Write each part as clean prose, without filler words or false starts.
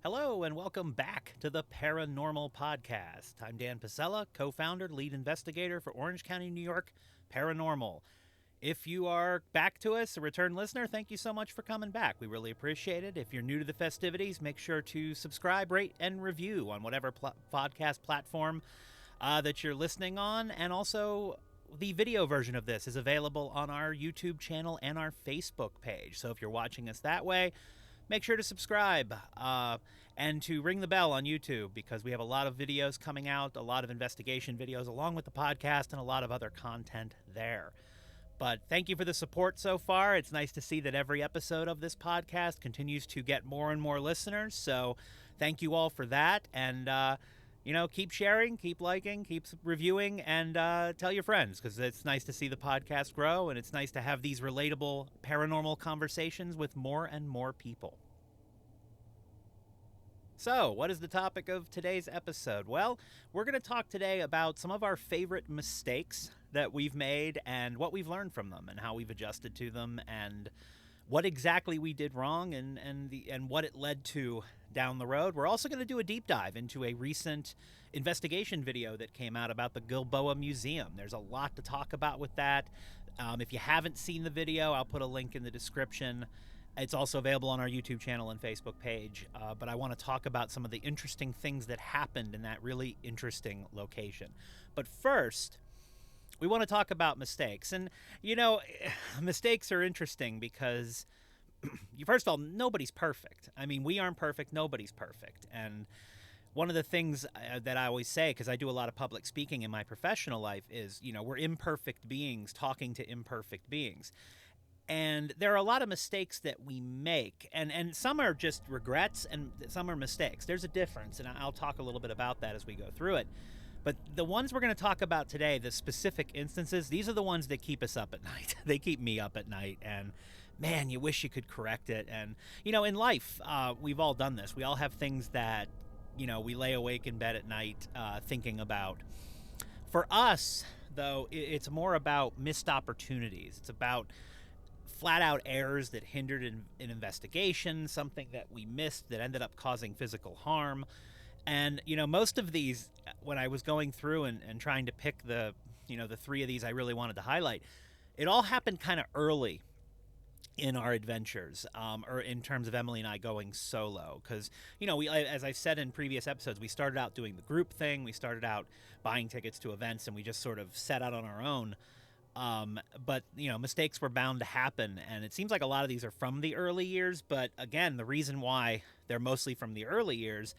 Hello and welcome back to the Paranormal Podcast. I'm Dan Pasella, co-founder, lead investigator for Orange County, New York Paranormal. If you are back to us, a return listener, thank you so much for coming back. We really appreciate it. If you're new to the festivities, make sure to subscribe, rate, and review on whatever podcast platform that you're listening on. And also, the video version of this is available on our YouTube channel and our Facebook page. So if you're watching us that way, make sure to subscribe and to ring the bell on YouTube because we have a lot of videos coming out, a lot of investigation videos along with the podcast and a lot of other content there. But thank you for the support so far. It's nice to see that every episode of this podcast continues to get more and more listeners. So thank you all for that. And, keep sharing, keep liking, keep reviewing, and tell your friends because it's nice to see the podcast grow. And it's nice to have these relatable paranormal conversations with more and more people. So, what is the topic of today's episode? Well, we're going to talk today about some of our favorite mistakes that we've made and what we've learned from them and how we've adjusted to them and what exactly we did wrong and what it led to down the road. We're also going to do a deep dive into a recent investigation video that came out about the Gilboa Museum. There's a lot to talk about with that. If you haven't seen the video, I'll put a link in the description. It's also available on our YouTube channel and Facebook page, but I want to talk about some of the interesting things that happened in that really interesting location. But first, we want to talk about mistakes. And, mistakes are interesting because, first of all, nobody's perfect. I mean, we aren't perfect. Nobody's perfect. And one of the things that I always say, because I do a lot of public speaking in my professional life, is, we're imperfect beings talking to imperfect beings. And there are a lot of mistakes that we make, and some are just regrets and some are mistakes. There's a difference, and I'll talk a little bit about that as we go through it. But the ones we're going to talk about today, the specific instances, these are the ones that keep us up at night. They keep me up at night, and man, you wish you could correct it. And, in life, we've all done this. We all have things that, we lay awake in bed at night thinking about. For us, though, it's more about missed opportunities. It's about flat out errors that hindered an investigation, something that we missed that ended up causing physical harm. And, most of these, when I was going through and trying to pick the three of these I really wanted to highlight, it all happened kind of early in our adventures, or in terms of Emily and I going solo. Because, as I've said in previous episodes, we started out doing the group thing. We started out buying tickets to events, and we just sort of set out on our own. But mistakes were bound to happen, and it seems like a lot of these are from the early years. But again, the reason why they're mostly from the early years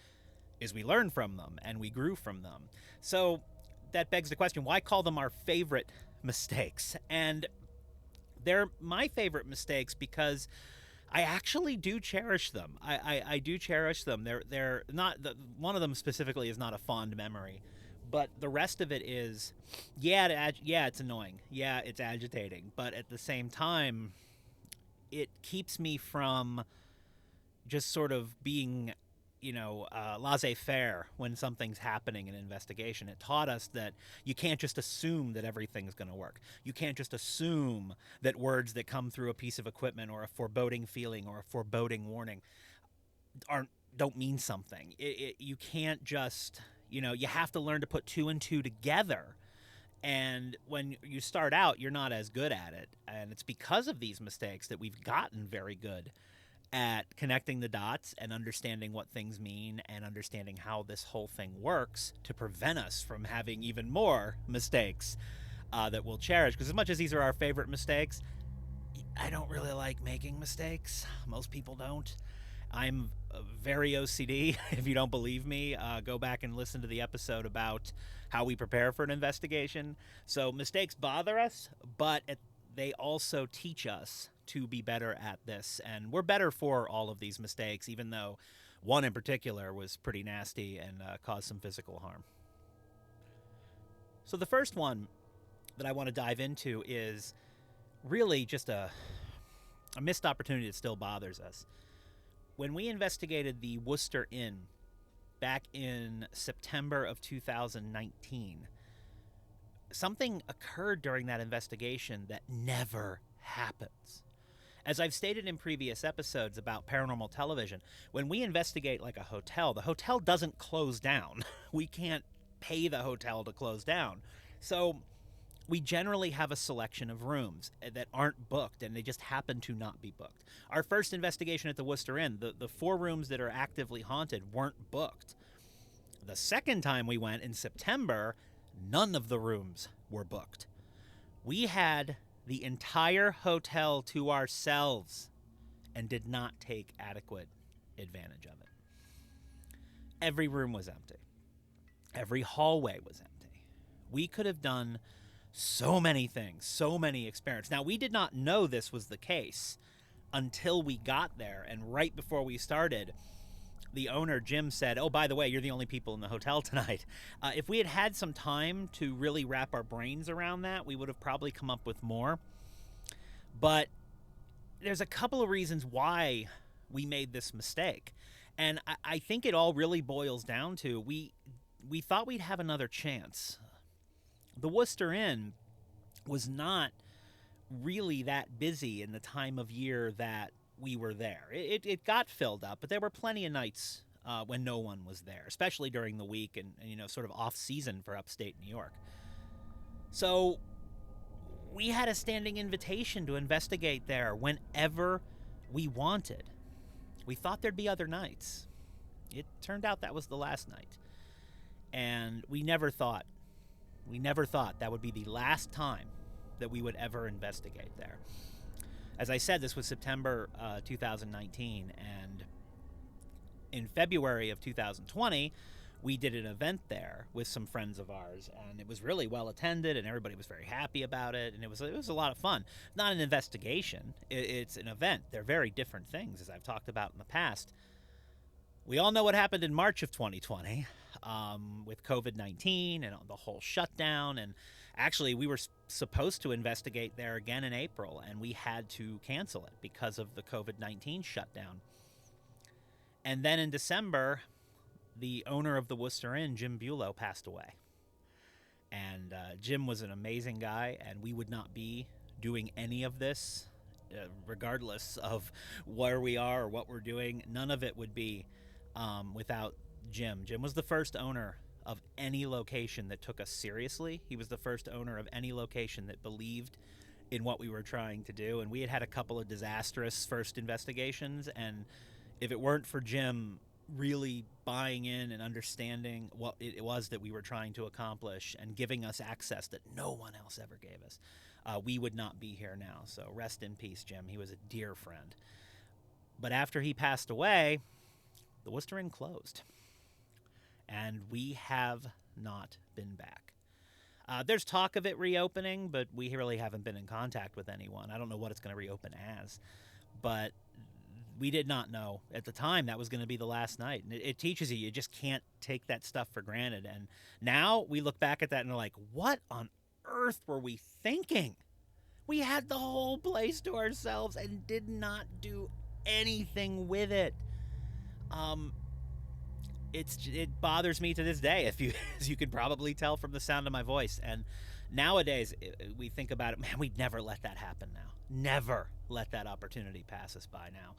is we learned from them and we grew from them. So that begs the question, why call them our favorite mistakes? And they're my favorite mistakes because I actually do cherish them. I do cherish them. They're not, one of them specifically is not a fond memory. But the rest of it is, it's annoying. Yeah, it's agitating. But at the same time, it keeps me from just sort of being, laissez-faire when something's happening in an investigation. It taught us that you can't just assume that everything's going to work. You can't just assume that words that come through a piece of equipment or a foreboding feeling or a foreboding warning don't mean something. You can't just... you have to learn to put two and two together. And when you start out, you're not as good at it. And it's because of these mistakes that we've gotten very good at connecting the dots and understanding what things mean and understanding how this whole thing works to prevent us from having even more mistakes that we'll cherish. Because as much as these are our favorite mistakes, I don't really like making mistakes. Most people don't. I'm very OCD. If you don't believe me, go back and listen to the episode about how we prepare for an investigation. So mistakes bother us, but they also teach us to be better at this. And we're better for all of these mistakes, even though one in particular was pretty nasty and caused some physical harm. So the first one that I want to dive into is really just a missed opportunity that still bothers us. When we investigated the Worcester Inn back in September of 2019, something occurred during that investigation that never happens. As I've stated in previous episodes about paranormal television, when we investigate like a hotel, the hotel doesn't close down. We can't pay the hotel to close down. So we generally have a selection of rooms that aren't booked, and they just happen to not be booked. Our first investigation at the Worcester Inn, the 4 rooms that are actively haunted weren't booked. The second time we went in September, none of the rooms were booked. We had the entire hotel to ourselves and did not take adequate advantage of it. Every room was empty. Every hallway was empty. We could have done so many things, so many experiments. Now, we did not know this was the case until we got there, and right before we started, the owner, Jim, said, "Oh, by the way, you're the only people in the hotel tonight." If we had had some time to really wrap our brains around that, we would have probably come up with more. But there's a couple of reasons why we made this mistake. And I think it all really boils down to we thought we'd have another chance. The Worcester Inn was not really that busy in the time of year that we were there. It got filled up, but there were plenty of nights when no one was there, especially during the week and sort of off season for upstate New York. So we had a standing invitation to investigate there whenever we wanted. We thought there'd be other nights. It turned out that was the last night. And we never thought that would be the last time that we would ever investigate there. As I said, this was September 2019, and in February of 2020, we did an event there with some friends of ours, and it was really well attended, and everybody was very happy about it, and it was a lot of fun. Not an investigation, it's an event. They're very different things, as I've talked about in the past. We all know what happened in March of 2020 with COVID-19 and the whole shutdown, and actually, we were supposed to investigate there again in April, and we had to cancel it because of the COVID-19 shutdown. And then in December, the owner of the Worcester Inn, Jim Bulow, passed away. And Jim was an amazing guy, and we would not be doing any of this, regardless of where we are or what we're doing. None of it would be without Jim. Jim was the first owner of any location that took us seriously. He was the first owner of any location that believed in what we were trying to do. And we had a couple of disastrous first investigations. And if it weren't for Jim really buying in and understanding what it was that we were trying to accomplish and giving us access that no one else ever gave us, we would not be here now. So rest in peace, Jim. He was a dear friend. But after he passed away, the Worcester Inn closed. And we have not been back. There's talk of it reopening, but we really haven't been in contact with anyone. I don't know what it's going to reopen as, but we did not know at the time that was going to be the last night. And it teaches you just can't take that stuff for granted. And now we look back at that and we're like, what on earth were we thinking? We had the whole place to ourselves and did not do anything with it. It bothers me to this day, as you could probably tell from the sound of my voice. And nowadays, we think about it, man, we'd never let that happen now. Never let that opportunity pass us by now.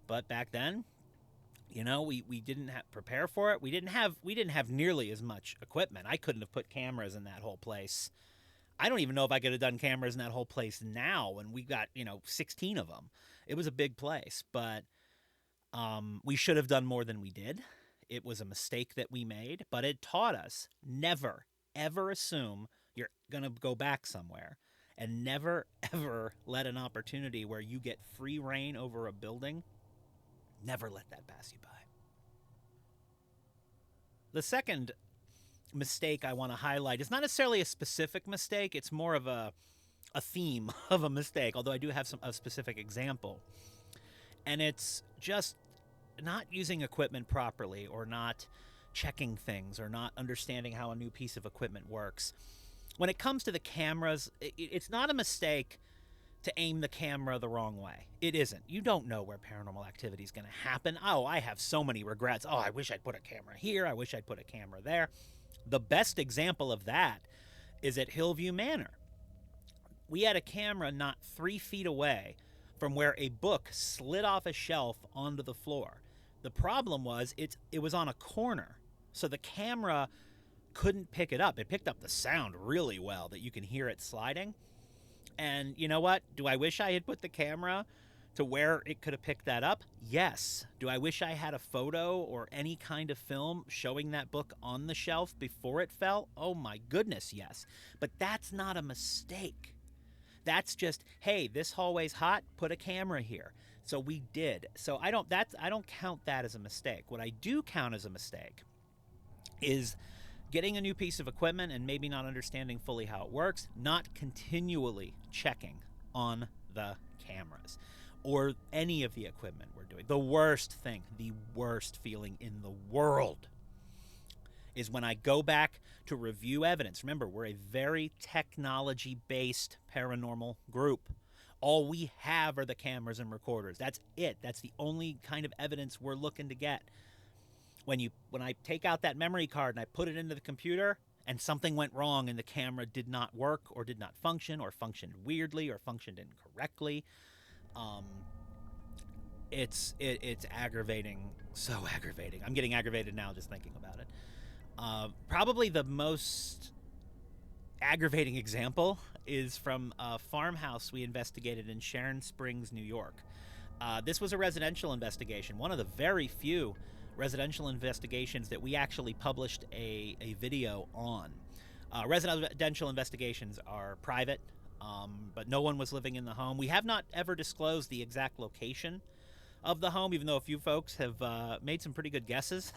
But back then, we didn't prepare for it. We didn't have nearly as much equipment. I couldn't have put cameras in that whole place. I don't even know if I could have done cameras in that whole place now when we got 16 of them. It was a big place, but we should have done more than we did. It was a mistake that we made, but it taught us never, ever assume you're going to go back somewhere, and never, ever let an opportunity where you get free reign over a building, never let that pass you by. The second mistake I want to highlight is not necessarily a specific mistake. It's more of a theme of a mistake, although I do have a specific example. And it's just not using equipment properly, or not checking things, or not understanding how a new piece of equipment works. When it comes to the cameras, it's not a mistake to aim the camera the wrong way. It isn't. You don't know where paranormal activity is going to happen. Oh, I have so many regrets. Oh, I wish I'd put a camera here. I wish I'd put a camera there. The best example of that is at Hillview Manor. We had a camera not 3 feet away from where a book slid off a shelf onto the floor. The problem was it was on a corner, so the camera couldn't pick it up. It picked up the sound really well that you can hear it sliding. And you know what? Do I wish I had put the camera to where it could have picked that up? Yes. Do I wish I had a photo or any kind of film showing that book on the shelf before it fell? Oh my goodness, yes. But that's not a mistake. That's just, hey, this hallway's hot, put a camera here. So we did. So I don't count that as a mistake. What I do count as a mistake is getting a new piece of equipment and maybe not understanding fully how it works, not continually checking on the cameras or any of the equipment we're doing. The worst feeling in the world is when I go back to review evidence. Remember, we're a very technology-based paranormal group. All we have are the cameras and recorders. That's it. That's the only kind of evidence we're looking to get. When I take out that memory card and I put it into the computer and something went wrong and the camera did not work or did not function or functioned weirdly or functioned incorrectly, it's aggravating. So aggravating. I'm getting aggravated now just thinking about it. Probably the most aggravating example is from a farmhouse we investigated in Sharon Springs, New York. This was a residential investigation, one of the very few residential investigations that we actually published a video on. Residential investigations are private, but no one was living in the home. We have not ever disclosed the exact location of the home, even though a few folks have made some pretty good guesses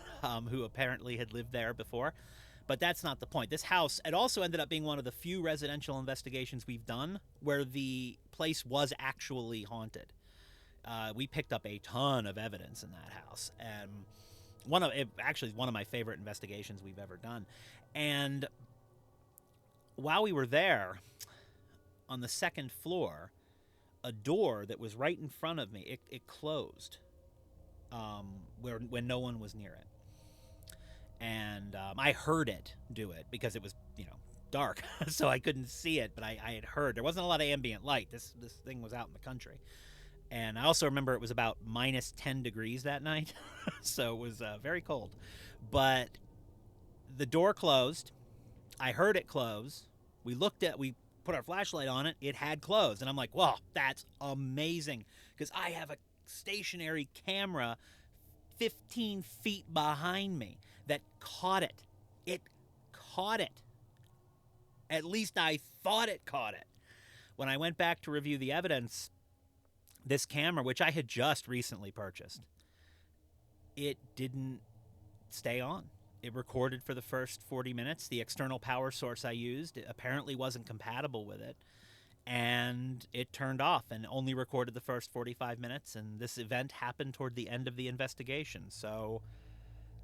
who apparently had lived there before. But that's not the point. This house, it also ended up being one of the few residential investigations we've done where the place was actually haunted. We picked up a ton of evidence in that house, and one of my favorite investigations we've ever done. And while we were there, on the second floor, a door that was right in front of me, it closed when no one was near it. And I heard it do it because it was, dark, so I couldn't see it, but I had heard. There wasn't a lot of ambient light. This thing was out in the country. And I also remember it was about minus 10 degrees that night, so it was very cold. But the door closed. I heard it close. We put our flashlight on it. It had closed. And I'm like, wow, that's amazing, because I have a stationary camera 15 feet behind me that caught it. It caught it. At least I thought it caught it. When I went back to review the evidence, this camera, which I had just recently purchased, it didn't stay on. It recorded for the first 40 minutes. The external power source I used apparently wasn't compatible with it, and it turned off and only recorded the first 45 minutes, and this event happened toward the end of the investigation. So,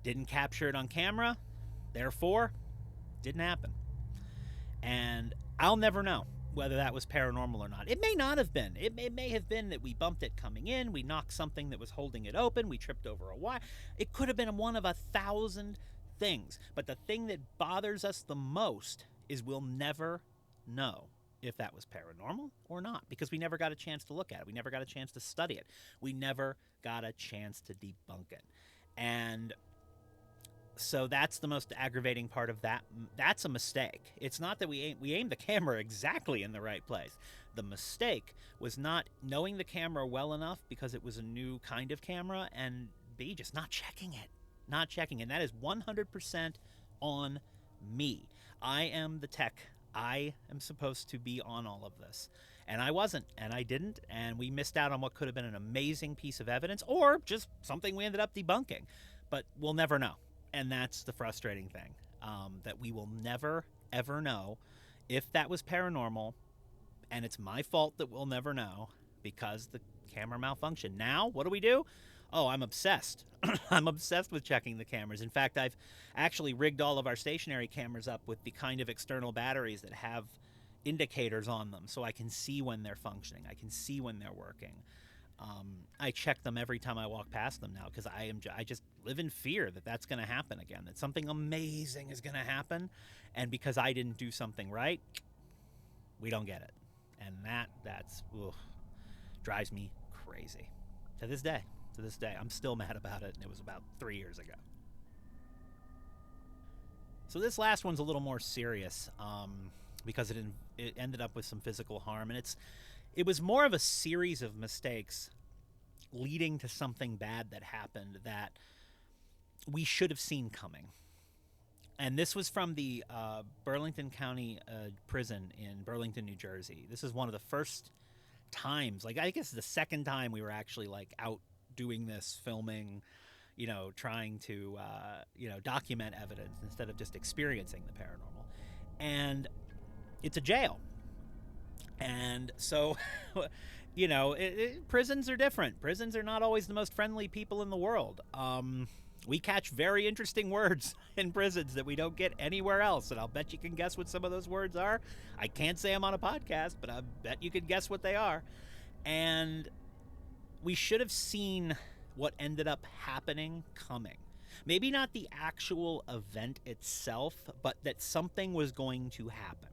didn't capture it on camera, therefore, didn't happen. And I'll never know whether that was paranormal or not. It may not have been. It may have been that we bumped it coming in, we knocked something that was holding it open, we tripped over a wire. It could have been one of 1,000 things. But the thing that bothers us the most is we'll never know if that was paranormal or not, because we never got a chance to look at it. We never got a chance to study it. We never got a chance to debunk it. And so that's the most aggravating part of that. That's a mistake. It's not that we aimed the camera exactly in the right place. The mistake was not knowing the camera well enough, because it was a new kind of camera, and B, just not checking it. Not checking. And that is 100% on me. I am the tech. I am supposed to be on all of this. And I wasn't, and I didn't, and we missed out on what could have been an amazing piece of evidence, or just something we ended up debunking. But we'll never know. And that's the frustrating thing, that we will never, ever know if that was paranormal, and it's my fault that we'll never know because the camera malfunctioned. Now, what do? Oh, I'm obsessed. I'm obsessed with checking the cameras. In fact, I've actually rigged all of our stationary cameras up with the kind of external batteries that have indicators on them, so I can see when they're functioning. I can see when they're working. I check them every time I walk past them now, because I just live in fear that that's going to happen again, that something amazing is going to happen, and because I didn't do something right, we don't get it. And that's Drives me crazy. To this day. To this day. I'm still mad about it, and it was about 3 years ago. So this last one's a little more serious, because it ended up with some physical harm, and it was more of a series of mistakes leading to something bad that happened that we should have seen coming. And this was from the Burlington County prison in Burlington, New Jersey. This is one of the first times, like I guess the second time we were actually like out doing this, filming, trying to, document evidence instead of just experiencing the paranormal. And it's a jail. And so, prisons are different. Prisons are not always the most friendly people in the world. We catch very interesting words in prisons that we don't get anywhere else, and I'll bet you can guess what some of those words are. I can't say them on a podcast, but I bet you could guess what they are. And we should have seen what ended up happening coming. Maybe not the actual event itself, but that something was going to happen.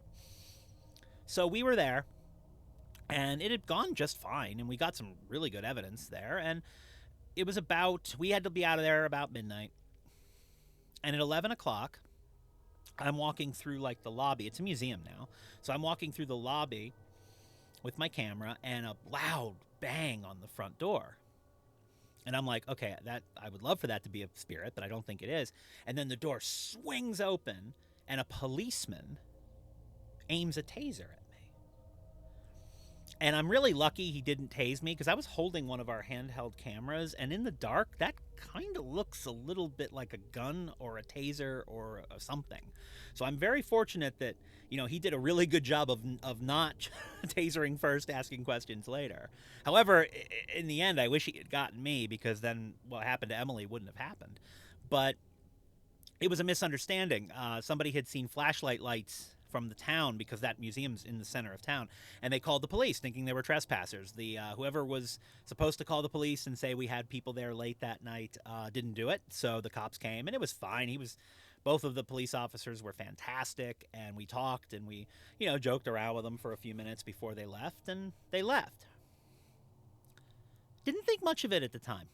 So we were there, and it had gone just fine, and we got some really good evidence there, and it was we had to be out of there about midnight. And at 11 o'clock, I'm walking through like the lobby. It's a museum now. So I'm walking through the lobby with my camera, and a loud bang on the front door. And I'm like, okay, I would love for that to be a spirit, but I don't think it is. And then the door swings open, and a policeman aims a taser at me. And I'm really lucky he didn't tase me, because I was holding one of our handheld cameras, and in the dark, that kind of looks a little bit like a gun or a taser or something. So I'm very fortunate that, he did a really good job of not tasering first, asking questions later. However, in the end, I wish he had gotten me, because then what happened to Emily wouldn't have happened. But it was a misunderstanding. Somebody had seen flashlight lights from the town, because that museum's in the center of town, and they called the police thinking they were trespassers. The whoever was supposed to call the police and say we had people there late that night didn't do it, so the cops came, and it was fine. Both of the police officers were fantastic, and we talked, and we joked around with them for a few minutes before they left, and they left. Didn't think much of it at the time,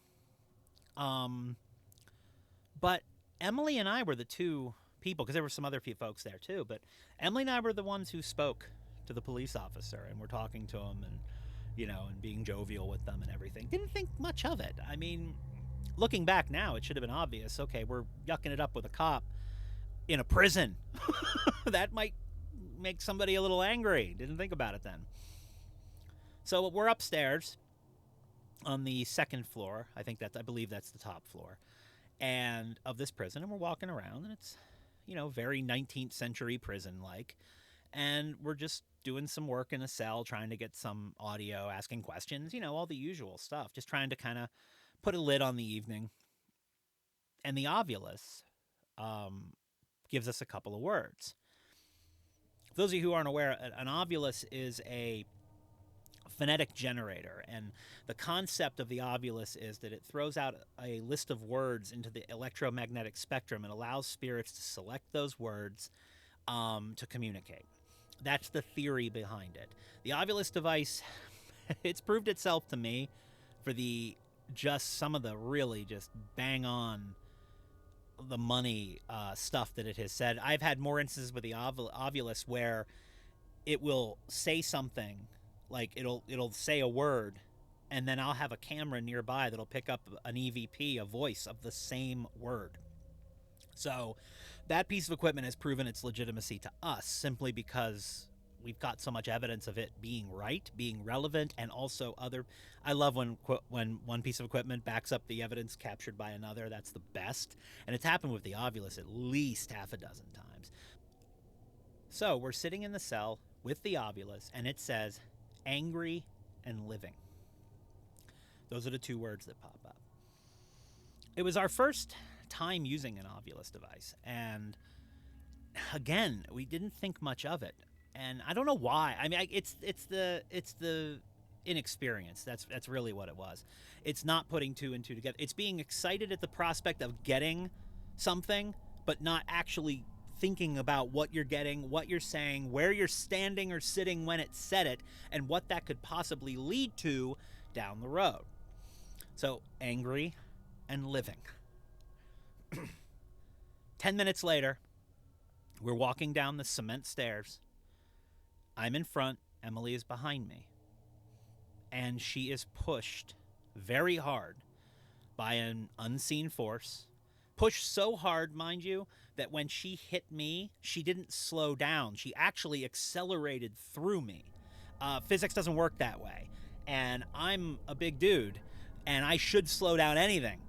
but Emily and I were the two people, because there were some other few folks there too, but Emily and I were the ones who spoke to the police officer, and were talking to him, and and being jovial with them and everything. Didn't think much of it. I mean, looking back now, it should have been obvious. Okay, we're yucking it up with a cop in a prison. That might make somebody a little angry. Didn't think about it then. So we're upstairs on the second floor. I believe that's the top floor, and of this prison, and we're walking around, and it's very 19th century prison-like. And we're just doing some work in a cell, trying to get some audio, asking questions, all the usual stuff, just trying to kind of put a lid on the evening. And the Ovulus gives us a couple of words. For those of you who aren't aware, an Ovulus is a phonetic generator, and the concept of the Ovulus is that it throws out a list of words into the electromagnetic spectrum and allows spirits to select those words to communicate. That's the theory behind it. The Ovulus device, it's proved itself to me for some of the really just bang on the money stuff that it has said. I've had more instances with the Ovulus where it will say something, like it'll say a word, and then I'll have a camera nearby that'll pick up an EVP, a voice of the same word. So that piece of equipment has proven its legitimacy to us, simply because we've got so much evidence of it being right, being relevant, and also I love when one piece of equipment backs up the evidence captured by another. That's the best. And it's happened with the Ovulus at least half a dozen times. So we're sitting in the cell with the Ovulus, and it says angry and living. Those are the two words that pop up. It was our first time using an Ovulus device, and again, we didn't think much of it, and I don't know why. I mean, it's the inexperience. That's really what it was. It's not putting two and two together. It's being excited at the prospect of getting something, but not actually thinking about what you're getting, what you're saying, where you're standing or sitting when it said it, and what that could possibly lead to down the road. So angry and living. 10 minutes later, we're walking down the cement stairs. I'm in front, Emily is behind me. And she is pushed very hard by an unseen force. Pushed so hard, mind you, that when she hit me, she didn't slow down. She actually accelerated through me. Physics doesn't work that way. And I'm a big dude, and I should slow down anything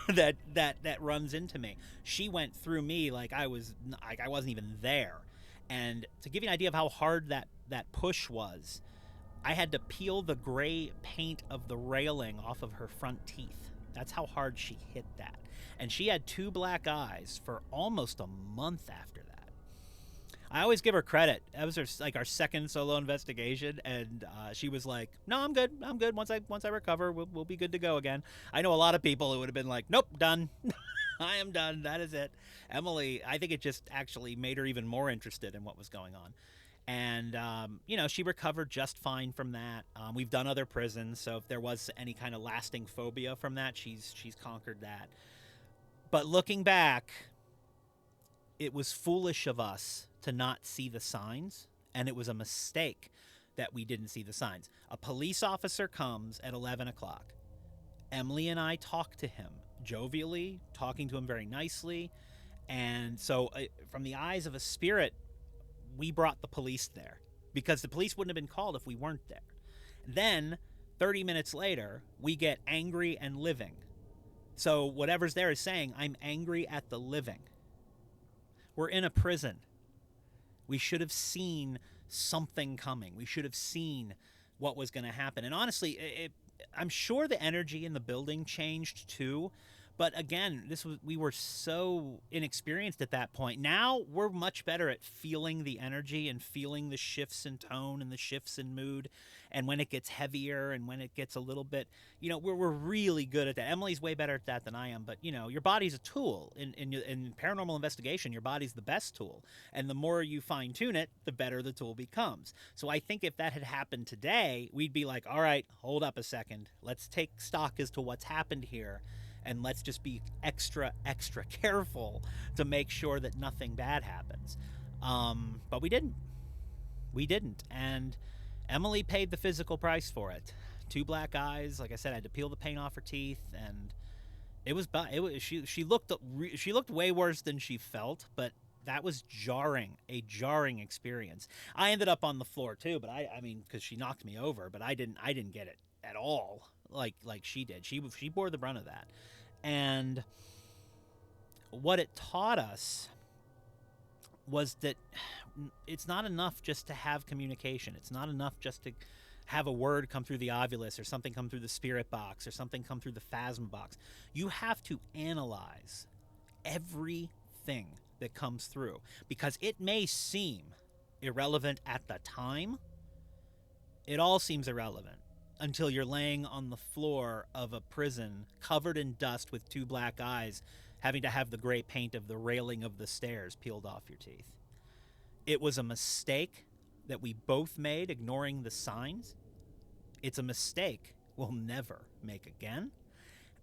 that runs into me. She went through me like I wasn't even there. And to give you an idea of how hard that push was, I had to peel the gray paint of the railing off of her front teeth. That's how hard she hit that. And she had 2 black eyes for almost a month after that. I always give her credit. That was our second solo investigation, and she was like, "No, I'm good. I'm good. Once I recover, we'll be good to go again." I know a lot of people who would have been like, "Nope, done. I am done. That is it." Emily, I think it just actually made her even more interested in what was going on. And, she recovered just fine from that. We've done other prisons, so if there was any kind of lasting phobia from that, she's conquered that. But looking back, it was foolish of us to not see the signs, and it was a mistake that we didn't see the signs. A police officer comes at 11 o'clock. Emily and I talk to him jovially, talking to him very nicely. And so from the eyes of a spirit, we brought the police there because the police wouldn't have been called if we weren't there. Then 30 minutes later, we get angry and living. So whatever's there is saying, I'm angry at the living. We're in a prison. We should have seen something coming. We should have seen what was going to happen. And honestly, I'm sure the energy in the building changed too. But again, we were so inexperienced at that point. Now we're much better at feeling the energy and feeling the shifts in tone and the shifts in mood. And when it gets heavier and when it gets a little bit, we're really good at that. Emily's way better at that than I am. But, your body's a tool. In paranormal investigation, your body's the best tool. And the more you fine tune it, the better the tool becomes. So I think if that had happened today, we'd be like, all right, hold up a second. Let's take stock as to what's happened here. And let's just be extra, extra careful to make sure that nothing bad happens. But we didn't. We didn't. And Emily paid the physical price for it. 2 black eyes. Like I said, I had to peel the paint off her teeth. And she looked way worse than she felt. But that was a jarring experience. I ended up on the floor too. But I mean, because she knocked me over. But I didn't get it at all like she did. She bore the brunt of that. And what it taught us was that it's not enough just to have communication. It's not enough just to have a word come through the ovulus or something come through the spirit box or something come through the phasma box. You have to analyze everything that comes through because it may seem irrelevant at the time. It all seems irrelevant until you're laying on the floor of a prison covered in dust with 2 black eyes, having to have the gray paint of the railing of the stairs peeled off your teeth. It was a mistake that we both made, ignoring the signs. It's a mistake we'll never make again.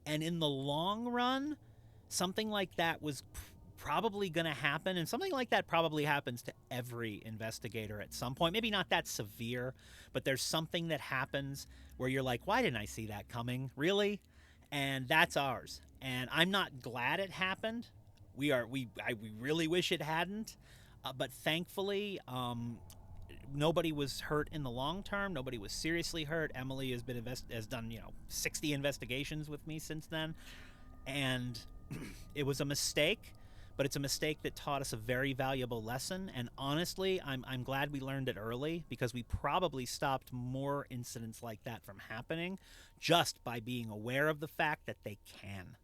And in the long run, something like that was probably going to happen, and something like that probably happens to every investigator at some point. Maybe not that severe, but there's something that happens where you're like, why didn't I see that coming? Really? And that's ours. And I'm not glad it happened. We really wish it hadn't. But thankfully, nobody was hurt in the long term. Nobody was seriously hurt. Emily has done 60 investigations with me since then, and it was a mistake. But it's a mistake that taught us a very valuable lesson. And honestly, I'm glad we learned it early because we probably stopped more incidents like that from happening just by being aware of the fact that they can.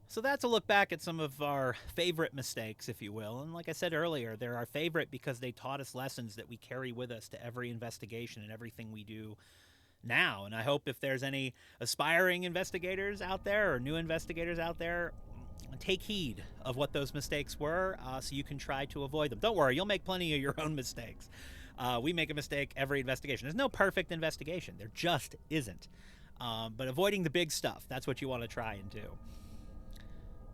So that's a look back at some of our favorite mistakes, if you will. And like I said earlier, they're our favorite because they taught us lessons that we carry with us to every investigation and everything we do now. And I hope if there's any aspiring investigators out there or new investigators out there, take heed of what those mistakes were so you can try to avoid them. Don't worry, you'll make plenty of your own mistakes. We make a mistake every investigation. There's no perfect investigation. There just isn't. But avoiding the big stuff, that's what you want to try and do.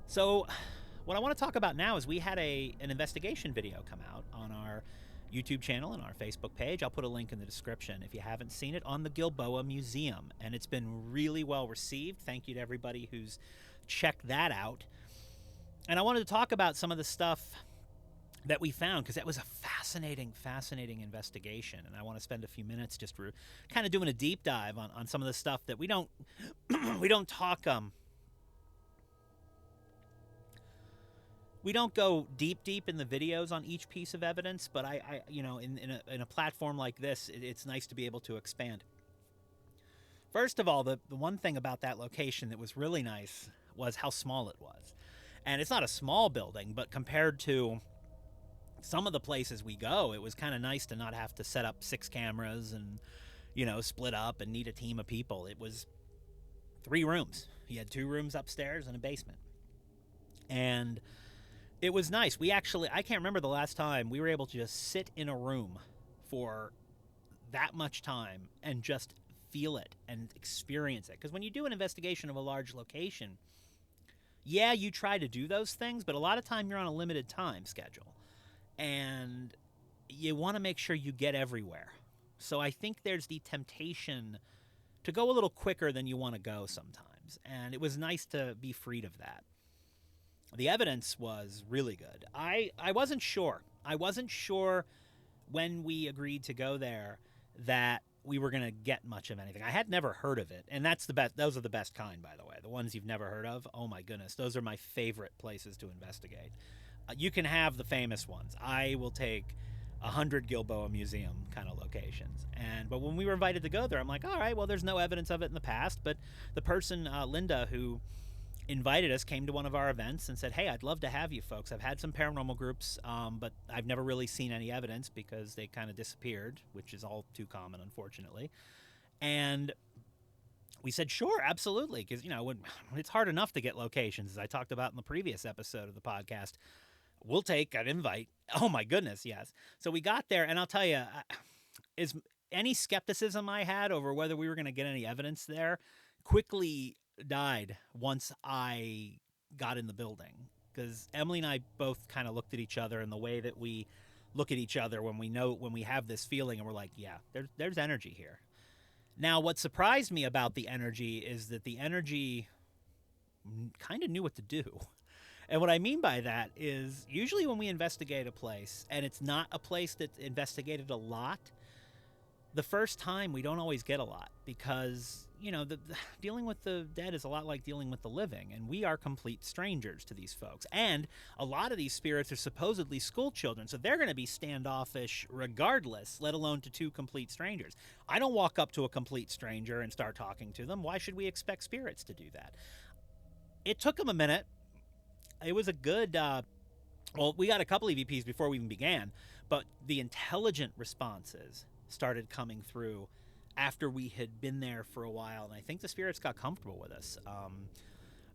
So what I want to talk about now is we had an investigation video come out on our YouTube channel and our Facebook page. I'll put a link in the description if you haven't seen it, on the Gilboa Museum. And it's been really well received. Thank you to everybody who's checked that out. And I wanted to talk about some of the stuff that we found, because that was a fascinating investigation. And I want to spend a few minutes just kind of doing a deep dive on some of the stuff that we don't we don't go deep in the videos on each piece of evidence, but I in a platform like this, it's nice to be able to expand. First of all, the one thing about that location that was really nice was how small it was. And it's not a small building, but compared to some of the places we go, it was kind of nice to not have to set up 6 cameras and, split up and need a team of people. It was 3 rooms. You had 2 rooms upstairs and a basement. And it was nice. I can't remember the last time we were able to just sit in a room for that much time and just feel it and experience it. Because when you do an investigation of a large location, yeah, you try to do those things, but a lot of time you're on a limited time schedule. And you want to make sure you get everywhere. So I think there's the temptation to go a little quicker than you want to go sometimes. And it was nice to be freed of that. The evidence was really good. I wasn't sure. I wasn't sure when we agreed to go there that we were going to get much of anything. I had never heard of it. And that's the best. Those are the best kind, by the way. The ones you've never heard of. Oh my goodness. Those are my favorite places to investigate. You can have the famous ones. I will take 100 Gilboa Museum kind of locations. But when we were invited to go there, I'm like, all right, well, there's no evidence of it in the past. But the person, Linda, who invited us, came to one of our events and said, hey, I'd love to have you folks. I've had some paranormal groups, but I've never really seen any evidence because they kind of disappeared, which is all too common, unfortunately. And we said, sure, absolutely, because, when it's hard enough to get locations, as I talked about in the previous episode of the podcast. We'll take an invite. Oh, my goodness, yes. So we got there, and I'll tell you, is any skepticism I had over whether we were going to get any evidence there quickly died once I got in the building. Because Emily and I both kind of looked at each other, and the way that we look at each other when we have this feeling, and we're like, yeah, there's energy here. Now, what surprised me about the energy is that the energy kind of knew what to do. And what I mean by that is usually when we investigate a place, and it's not a place that's investigated a lot, the first time we don't always get a lot because, dealing with the dead is a lot like dealing with the living, and we are complete strangers to these folks. And a lot of these spirits are supposedly school children, so they're going to be standoffish regardless, let alone to 2 complete strangers. I don't walk up to a complete stranger and start talking to them. Why should we expect spirits to do that? It took them a minute. It was a good, we got a couple EVPs before we even began, but the intelligent responses started coming through after we had been there for a while, and I think the spirits got comfortable with us.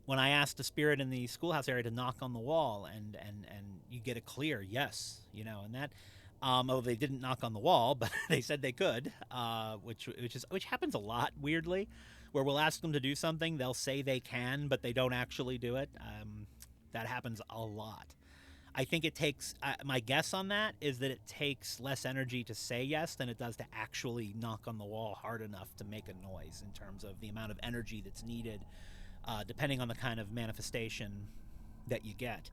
When I asked a spirit in the schoolhouse area to knock on the wall, and you get a clear yes, and that, they didn't knock on the wall, but they said they could, which happens a lot, weirdly, where we'll ask them to do something, they'll say they can, but they don't actually do it. That happens a lot. I think it takes, my guess on that is that it takes less energy to say yes than it does to actually knock on the wall hard enough to make a noise in terms of the amount of energy that's needed, depending on the kind of manifestation that you get.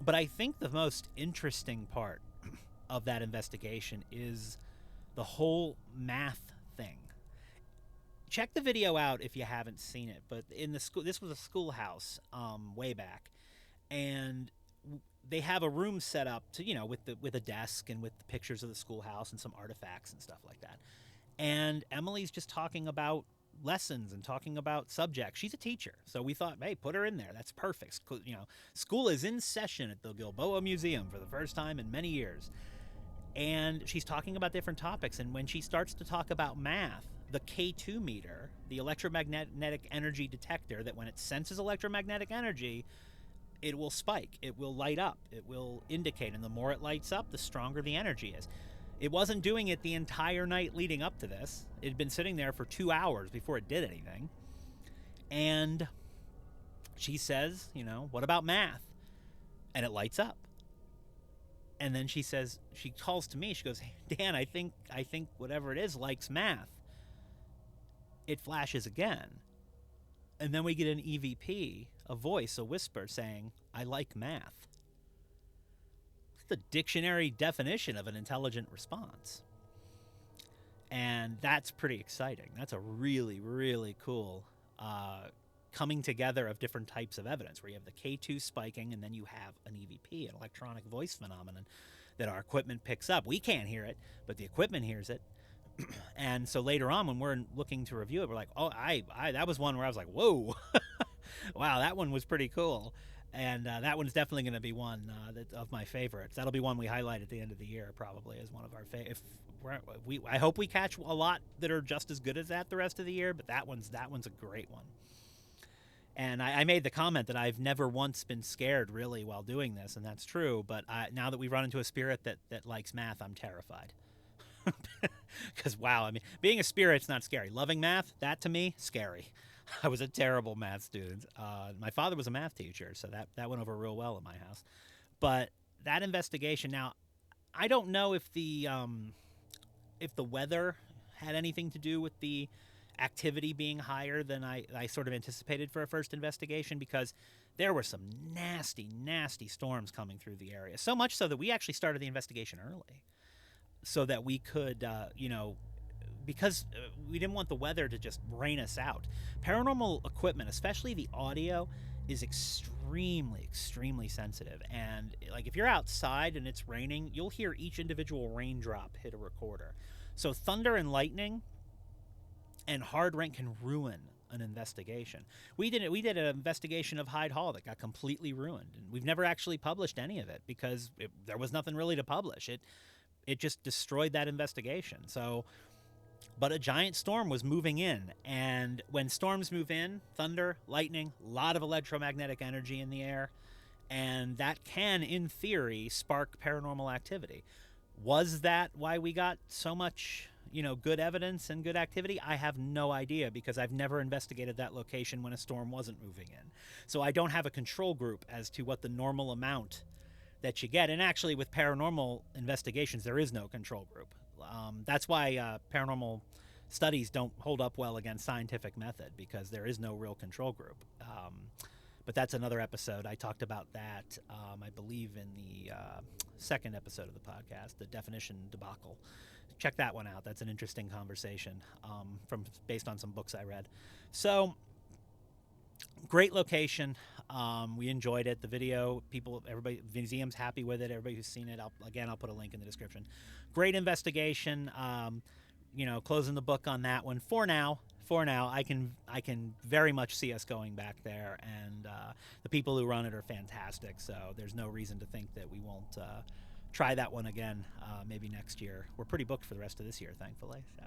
But I think the most interesting part of that investigation is the whole math thing. Check the video out if you haven't seen it, but in the school, this was a schoolhouse way back, and they have a room set up to, with a desk and with the pictures of the schoolhouse and some artifacts and stuff like that. And Emily's just talking about lessons and talking about subjects. She's a teacher, so we thought, hey, put her in there. That's perfect. School is in session at the Gilboa Museum for the first time in many years. And she's talking about different topics, and when she starts to talk about math, the K2 meter, the electromagnetic energy detector, that when it senses electromagnetic energy, it will spike, it will light up, it will indicate, and the more it lights up, the stronger the energy is. It wasn't doing it the entire night leading up to this. It had been sitting there for 2 hours before it did anything. And she says, what about math? And it lights up. And then she says, she calls to me. She goes, hey, Dan, I think whatever it is likes math. It flashes again. And then we get an EVP, a voice, a whisper saying, I like math. It's the dictionary definition of an intelligent response. And that's pretty exciting. That's a really, really cool coming together of different types of evidence, where you have the K2 spiking, and then you have an EVP, an electronic voice phenomenon that our equipment picks up. We can't hear it, but the equipment hears it. And so later on, when we're looking to review it, we're like, oh, that was one where I was like, whoa, wow, that one was pretty cool. And that one's definitely going to be one of my favorites. That'll be one we highlight at the end of the year, probably, as one of our favorites. I hope we catch a lot that are just as good as that the rest of the year, but that one's a great one. And I made the comment that I've never once been scared, really, while doing this, and that's true. But now that we've run into a spirit that likes math, I'm terrified. Because, wow, I mean, being a spirit's not scary. Loving math, that to me, scary. I was a terrible math student. My father was a math teacher, so that went over real well in my house. But that investigation, now, I don't know if the weather had anything to do with the activity being higher than I sort of anticipated for a first investigation, because there were some nasty, nasty storms coming through the area. So much so that we actually started the investigation early so that we could, because we didn't want the weather to just rain us out. Paranormal equipment, especially the audio, is extremely, extremely sensitive. And like if you're outside and it's raining, you'll hear each individual raindrop hit a recorder. So thunder and lightning and hard rain can ruin an investigation. We did an investigation of Hyde Hall that got completely ruined, and we've never actually published any of it because there was nothing really to publish. It just destroyed that investigation. So, but a giant storm was moving in, and when storms move in, thunder, lightning, a lot of electromagnetic energy in the air, and that can, in theory, spark paranormal activity. Was that why we got so much good evidence and good activity? I have no idea, because I've never investigated that location when a storm wasn't moving in. So I don't have a control group as to what the normal amount that you get. And actually, with paranormal investigations, there is no control group. That's why paranormal studies don't hold up well against scientific method, because there is no real control group. But that's another episode. I talked about that, I believe, in the second episode of the podcast, the definition debacle. Check that one out. That's an interesting conversation based on some books I read. So, great location. We enjoyed it. The video, everybody, the museum's happy with it. Everybody who's seen it, I'll put a link in the description. Great investigation. Closing the book on that one for now. I can very much see us going back there, and the people who run it are fantastic. So there's no reason to think that we won't try that one again. Maybe next year. We're pretty booked for the rest of this year, thankfully. So,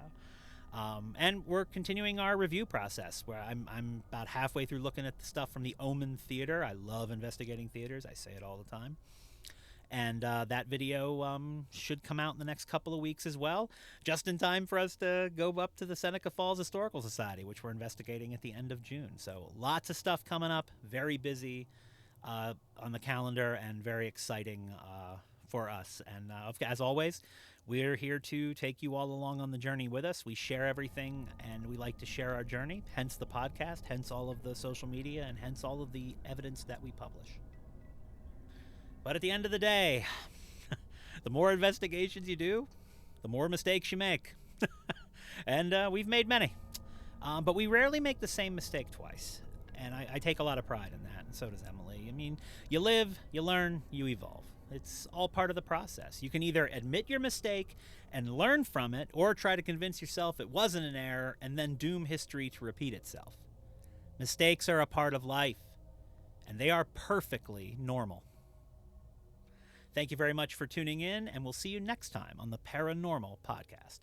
and we're continuing our review process, where I'm about halfway through looking at the stuff from the Omen Theater. I love investigating theaters. I say it all the time. And that video should come out in the next couple of weeks as well, just in time for us to go up to the Seneca Falls Historical Society, which we're investigating at the end of June. So lots of stuff coming up, very busy on the calendar, and very exciting for us. And as always, we're here to take you all along on the journey with us. We share everything, and we like to share our journey, hence the podcast, hence all of the social media, and hence all of the evidence that we publish. But at the end of the day, the more investigations you do, the more mistakes you make. And we've made many. But we rarely make the same mistake twice. And I take a lot of pride in that, and so does Emily. I mean, you live, you learn, you evolve. It's all part of the process. You can either admit your mistake and learn from it, or try to convince yourself it wasn't an error and then doom history to repeat itself. Mistakes are a part of life, and they are perfectly normal. Thank you very much for tuning in, and we'll see you next time on the Paranormal Podcast.